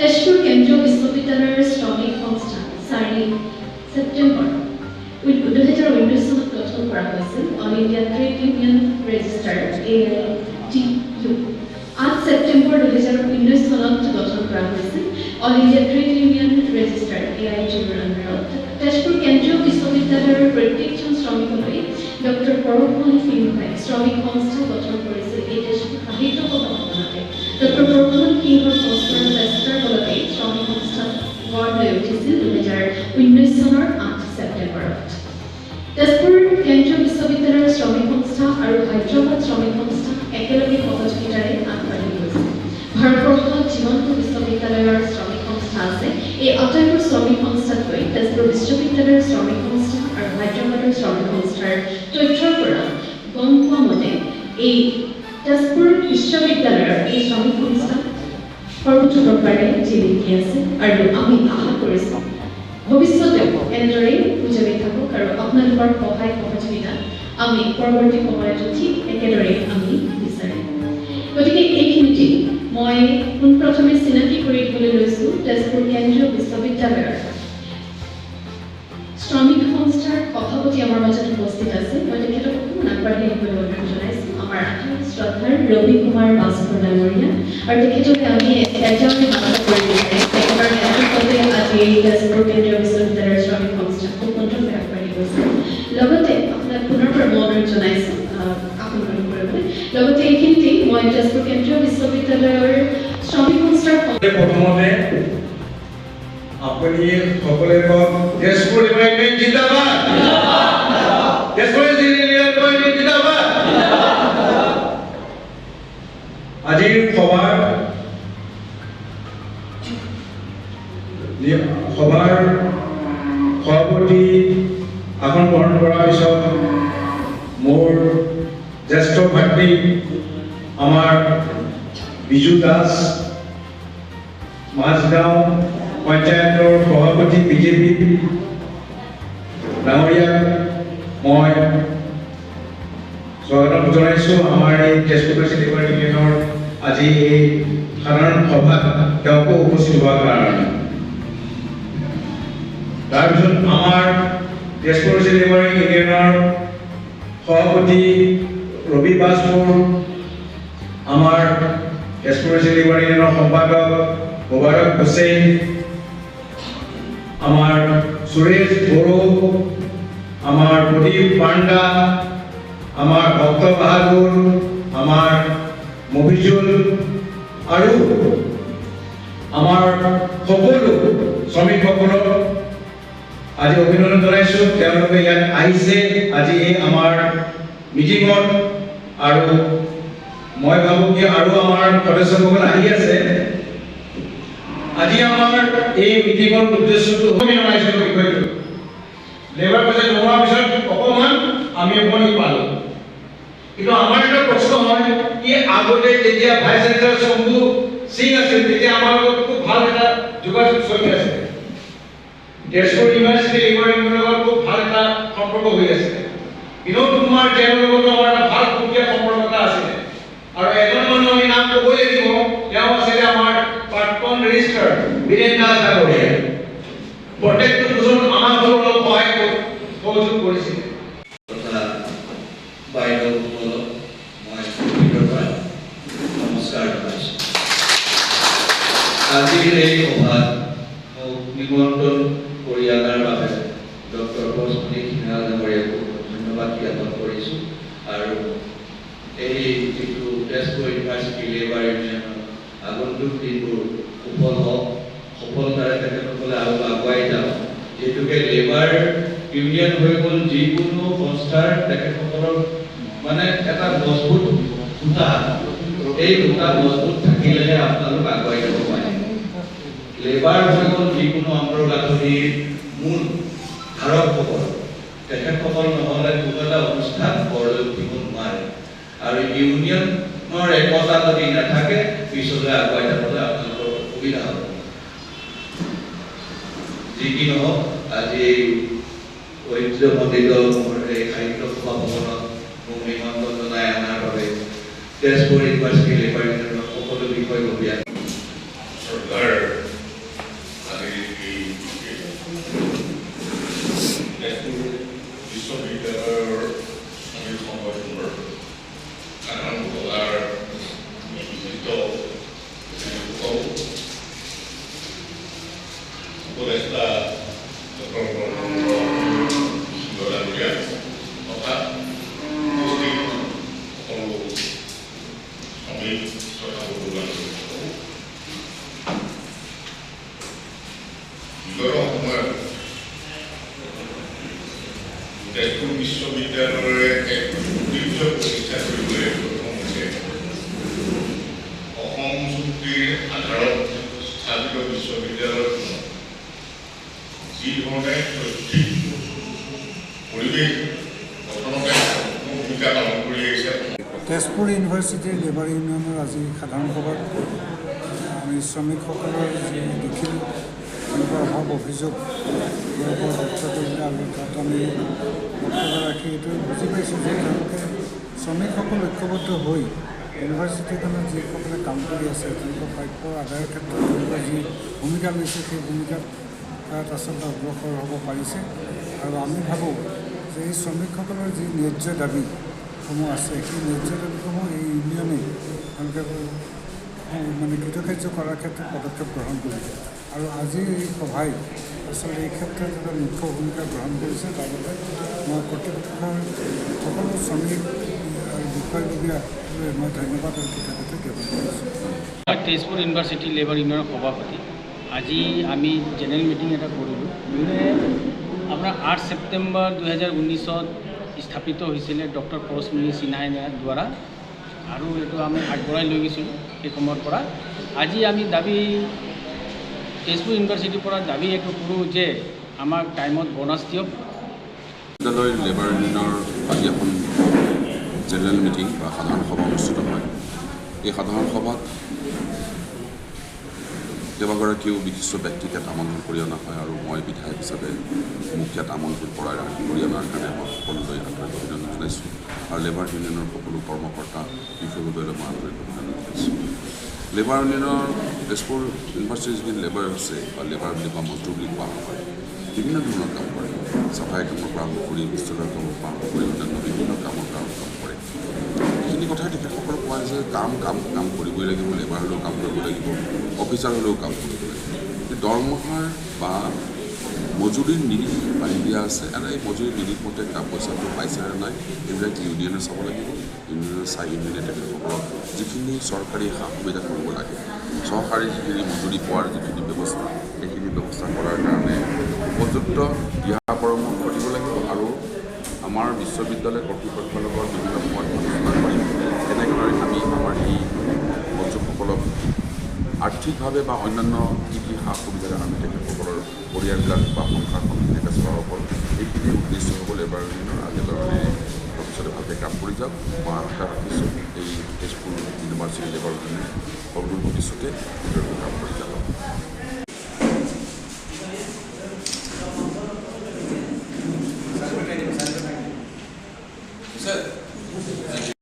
তেজপুৰ কেন্দ্ৰীয় বিশ্ববিদ্যালয়ৰ শ্ৰমিক সংস্থা 4 ছেপ্টেম্বৰ 2019 চনত গঠন কৰা হৈছিল। All India trade union register AITU 8 September 2019 চনত গঠন কৰা হৈছিল। All India trade union register AITUৰ আণ্ডাৰত তেজপুৰ কেন্দ্ৰীয় বিশ্ববিদ্যালয়ৰ প্ৰত্যেকজন শ্ৰমিকলৈ ডক্টৰ পৰশুৰাম সিংহই শ্ৰমিক সংস্থা গঠন কৰিছিল। এই তেজপুৰ সাহিত্য সভাখনতে ডক্টৰ পৰশুৰাম সিংহৰ সংস্কৰণ চেষ্টাৰ ফলতে শ্ৰমিক সংস্থা গঢ় লৈ উঠিছিল 2019 চনৰ 8 ছেপ্টেম্বৰত। তেজপুৰ কেন্দ্ৰীয় বিশ্ববিদ্যালয়ৰ শ্ৰমিক সংস্থা আৰু হায়দৰাবাদ শ্ৰমিক সংস্থা একেলগে সহযোগিতাৰে আগবাঢ়ি গৈছে। ভাৰতবৰ্ষত যিমানটো বিশ্ববিদ্যালয়ৰ শ্ৰমিক সংস্থা আছে, এই আটাইবোৰ শ্ৰমিক সংস্থাতকৈ তেজপুৰ বিশ্ববিদ্যালয়ৰ শ্ৰমিক সংস্থা আৰু হায়দৰাবাদৰ শ্ৰমিক সংস্থাৰ তথ্যৰ পৰা গম পোৱা মতে এই তেজপুৰ বিশ্ববিদ্যালয়ৰ এই শ্ৰমিক সংস্থা সৰ্বোচ্চ প্ৰকাৰে জিলিকি আছে আৰু আমি আশা কৰিছোঁ ভৱিষ্যতেও এনেদৰেই উজ্জ্বলি থাকক আৰু আপোনালোকৰ সহায় সহযোগিতা আমি পৰৱৰ্তী সময়তো ঠিক একেদৰেই আমি বিচাৰিম। গতিকে এইখিনিতে মই পোনপ্ৰথমে চিনাকি কৰি দিবলৈ লৈছোঁ তেজপুৰ কেন্দ্ৰীয় বিশ্ববিদ্যালয়ৰ শ্ৰমিক সংস্থাৰ সভাপতি আমাৰ মাজত উপস্থিত আছে। মই তেখেতক অকণমান আগবাঢ়ি আহিবলৈ অনুৰোধ জনাইছোঁ। আমাৰ আটাইতকৈ শ্ৰদ্ধাৰ ৰবি কুমাৰ বাস্কৰ ডাঙৰীয়া আৰু তেখেতকে আমি এতিয়ালৈ মাত কৰিব পাৰে। তেখেতৰ নেতৃত্বতে আজি তেজপুৰ কেন্দ্ৰীয় বিশ্ববিদ্যালয়ৰ শ্ৰমিক সংস্থা খুব সুন্দৰকৈ আগবাঢ়ি গৈছে। লগতে আপোনাক পুনৰ অনুৰোধ জনাইছোঁ আসন গ্ৰহণ কৰিবলৈ। লগতে এইখিনিতে মই তেজপুৰ কেন্দ্ৰীয় বিশ্ববিদ্যালয়ৰ শ্ৰমিক সংস্থাৰ প্ৰথমতে আপুনি সকলোৱে কওক তেজপুৰ ইউনিয়ন জিন্দাবাদ, তেজপুৰ ইউনিয়ন জিন্দাবাদ। আজিৰ সভাৰ সভাপতি আসন গ্ৰহণ কৰাৰ পিছত মোৰ জ্যেষ্ঠ ভাতৃ আমাৰ বিজু দাস মাজগাঁও পঞ্চায়তৰ সভাপতি বিজেপি ডাঙৰীয়াক মই স্বাগতম জনাইছোঁ। আমাৰ এই তেজপুৰ লেবাৰ ইউনিয়নৰ আজি এই সাধাৰণ সভাত তেওঁকো উপস্থিত হোৱাৰ কাৰণে। তাৰপিছত আমাৰ তেজপুৰ লেবাৰ ইউনিয়নৰ সভাপতি ৰবি বাস্কৰ, আমাৰ তেজপুৰ লেবাৰ ইউনিয়নৰ সম্পাদক মোবাৰক হুছেইন, আমাৰ সুৰেশ বড়ো, আমাৰ প্ৰদীপ পান্ডা, আমাৰ ভক্ত বাহাদুৰ, আমাৰ মফিজুল আৰু আমাৰ সকলো শ্ৰমিকসকলক আজি অভিনন্দন জনাইছোঁ। তেওঁলোকে ইয়াত আহিছে আজি আমাৰ মিটিঙত আৰু মই ভাবোঁ কি আৰু আমাৰ সদস্যসকল আহি আছে। আজি আমাৰ এই মিটিঙৰ উদ্দেশ্যটো জনাইছিলোঁ বিষয়টো লেবাৰ বাজেট নোহোৱাৰ পিছত অকণমান আমি অকণমান পালোঁ, কিন্তু আমাৰ এটা প্ৰশ্ন হয় কি আগতে যেতিয়া ভাইচ চেঞ্চেলৰ শম্ভু সিং আছিল তেতিয়া আমাৰ লগত খুব ভাল এটা যোগাযোগ চলি আছে। তেজপুৰ ইউনিভাৰ্চিটি লেবাৰ ইউনিয়নৰ লগত খুব ভাল এটা সম্পৰ্ক হৈ আছে। বিনোদ কুমাৰ তেওঁৰ লগতো আমাৰ এটা ভাল সুকীয়া সম্পৰ্ক এটা আছিলে। আৰু এজন মানুহ আমি নাম ক'বই লাগিব, তেওঁ আছিলে আমাৰ প্ৰাক্তন ৰেজিষ্ট্ৰাৰ বীৰেন দাস ডাঙৰীয়া। প্ৰত্যেকটো দুজন আমাৰ ঘৰৰ সহায় সহযোগ কৰিছিলে। বাইদেউসকলক মই নমস্কাৰ জনাইছোঁ। আজিৰ এই সভাত মোক নিমন্ত্ৰণ কৰি অনাৰ বাবে ডক্টৰ পৰশুৰাম সিংহ ডাঙৰীয়াকো ধন্যবাদ জ্ঞাপন কৰিছোঁ। আৰু এই যিটো তেজপুৰ ইউনিভাৰ্চিটি লেবাৰ ইউনিয়নৰ আগন্তুক দিনবোৰ সফল হওক, সফলতাৰে তেখেতসকলে আৰু আগুৱাই যাওক। যিহেতুকে লেবাৰ ইউনিয়ন হৈ গ'ল যিকোনো সংস্থাৰ তেখেতসকলৰ মানে এটা মজবুত সূতা, এই সূতা মজবুত থাকিলেহে আপোনালোক আগুৱাই যাব পাৰে। লেবাৰ হৈ গ'ল যিকোনো আন্তঃগাঁথনিৰ মূল ধাৰকসকল, তেখেতসকল নহ'লে কোনো এটা অনুষ্ঠান গঢ় লৈ উঠিব নোৱাৰে। আৰু ইউনিয়নৰ একতা যদি নাথাকে পিছলৈ আগুৱাই যাবলৈ আপোনালোকৰ অসুবিধা হ'ব। যি কি নহওক আজি এই ঐতিহ্যমণ্ডিত এই সাহিত্য সভা ভৱনত মোক নিমন্ত্ৰণ জনাই অনাৰ বাবে তেজপুৰ ইউনিভাৰ্চিটি লেবাৰ ইউনিয়নৰ সকলো বিষয়ববীয়া চৰকাৰ বিশ্ববিদ্যালয়ৰ শ্ৰমিক সংগঠনৰ সাধাৰণ সভাৰ বিশিষ্ট লোকসকল, উপদেষ্টা ডক্টৰ ডাঙৰীয়া তথা উপস্থিত সকলো শ্ৰমিক তথা বন্ধু-বান্ধৱীসকল, বিগত সময়ত তেজপুৰ বিশ্ববিদ্যালয়ৰে এক ঐতিহ্য প্ৰতিষ্ঠা কৰিবলৈ সক্ষম হৈছে। অসম চুক্তিৰ আধাৰত স্থাপিত বিশ্ববিদ্যালয়খনত যিধৰণে শৈক্ষিক পৰিৱেশ গঠনতে ভূমিকা পালন কৰি আহিছে। তেজপুৰ ইউনিভাৰ্চিটিৰ লেবাৰ ইউনিয়নৰ আজি সাধাৰণ সভাত আমি শ্ৰমিকসকলৰ যি দেখিলোঁ এনেকুৱা অভাৱ অভিযোগ তেওঁলোকৰ ব্যক্ত কৰিলে আৰু তাত আমি বক্তব্য ৰাখি এইটো বুজি পাইছোঁ যে তেওঁলোকে শ্ৰমিকসকল ঐক্যবদ্ধ হৈ ইউনিভাৰ্চিটিখনত যিসকলে কাম কৰি আছে তেওঁলোকৰ প্ৰাপ্য আদায়ৰ ক্ষেত্ৰত তেওঁলোকে যি ভূমিকা লৈছে সেই ভূমিকাত তাত আচলতে অগ্ৰসৰ হ'ব পাৰিছে। আৰু আমি ভাবোঁ যে এই শ্ৰমিকসকলৰ যি ন্যায্য দাবীসমূহ আছে সেই ন্যায্য দাবীসমূহ এই ইউনিয়নে তেওঁলোকে মানে কৃতকাৰ্য কৰাৰ ক্ষেত্ৰত পদক্ষেপ গ্ৰহণ কৰিছে। আৰু আজিৰ এই সভাই আচলতে এই ক্ষেত্ৰত এটা মুখ্য ভূমিকা গ্ৰহণ কৰিছে। তাৰ বাবে মই কৰ্তৃপক্ষৰ সকলো শ্ৰমিক আৰু বিষয়ববীয়ালৈ মই ধন্যবাদ আৰু কৃতজ্ঞতা জ্ঞাপন কৰিছোঁ। তেজপুৰ ইউনিভাৰ্চিটি লেবাৰ ইউনিয়নৰ সভাপতি। আজি আমি জেনেৰেল মিটিং এটা কৰিলোঁ। আপোনাৰ 8 ছেপ্টেম্বৰ 2019 স্থাপিত হৈছিলে ডক্টৰ পৰশমণি সিনহাই দ্বাৰা, আৰু এইটো আমি আগবঢ়াই লৈ গৈছিলোঁ সেই সময়ৰ পৰা। আজি আমি দাবী তেজপুৰ ইউনিভাৰ্চিটিৰ পৰা দাবী এইটো কৰোঁ যে আমাক টাইমত বোনাছ দিয়ক। বিদ্যালয়ৰ লেবাৰ ইউনিয়নৰ আজি এখন জেনেৰেল মিটিং বা সাধাৰণ সভা অনুষ্ঠিত হয়। এই সাধাৰণ সভাত কেইবাগৰাকীও বিশিষ্ট ব্যক্তিক ইয়াত আমন্ত্ৰণ কৰি অনা হয়, আৰু মই বিধায়ক হিচাপে মোক ইয়াত আমন্ত্ৰণ কৰি অনাৰ কাৰণে মই সকলোলৈ আন্তৰিক অভিনন্দন জনাইছোঁ। আৰু লেবাৰ ইউনিয়নৰ সকলো কৰ্মকৰ্তা বিষয়ববীয়ালৈ মই আন্তৰিক অভিনন্দন জনাইছোঁ। লেবাৰ ইউনিয়নৰ তেজপুৰ ইউনিভাৰ্চিটিৰ যিখিনি লেবাৰ আছে বা লেবাৰ বুলি বা মজদুৰ বুলি কোৱা হয়, বিভিন্ন ধৰণৰ কাম কৰে। চাফাই কামৰ পৰা আৰম্ভ কৰি বিশ্ববিদ্যালয়ৰ কামৰ পৰা আৰম্ভ কৰি অন্যান্য বিভিন্ন কামৰ পৰা কাম কৰে। এইখিনি কথাই তেখেতসকলে কয় যে কাম কৰিবই লাগিব, লেবাৰ হ'লেও কাম কৰিব লাগিব, অফিচাৰ হ'লেও কাম কৰিব লাগিব। দৰমহাৰ বা মজুৰিৰ নিৰিখ বান্ধি দিয়া আছে, আৰু এই মজুৰিৰ নিৰিখ মতে কাম পইচাটো পাইছে নে নাই এইবিলাক ইউনিয়নে চাব লাগিব। ইউনিয়নে চাই ইউনিয়নে তেখেতসকলক যিখিনি চৰকাৰী সা সুবিধা কৰিব লাগে, চৰকাৰী যিখিনি মজুৰি পোৱাৰ যিখিনি ব্যৱস্থা, সেইখিনি ব্যৱস্থা কৰাৰ কাৰণে উপযুক্ত দিহা পৰামৰ্শ দিব লাগিব। আৰু আমাৰ বিশ্ববিদ্যালয় কৰ্তৃপক্ষৰ লগত বিভিন্ন সময়ত আলোচনা কৰি তেনেদৰে আমি আমাৰ এই মজদুৰসকলক আৰ্থিকভাৱে বা অন্যান্য কি কি সা সুবিধাৰে আমি তেখেতসকলৰ পৰিয়ালবিলাক বা সংসাৰখন তেনেকৈ চলাব পাৰোঁ, এইখিনি উদ্দেশ্য হ'ব লেবাৰ ইউনিয়নৰ। লেবাৰ ইউনিয়নে ভৱিষ্যতে ভালকৈ কাম কৰি যাওক। মই আশা ৰাখিছোঁ এই তেজপুৰ ইউনিভাৰ্চিটি লেবাৰ ইউনিয়নে সৰ্বভৱিষ্যতে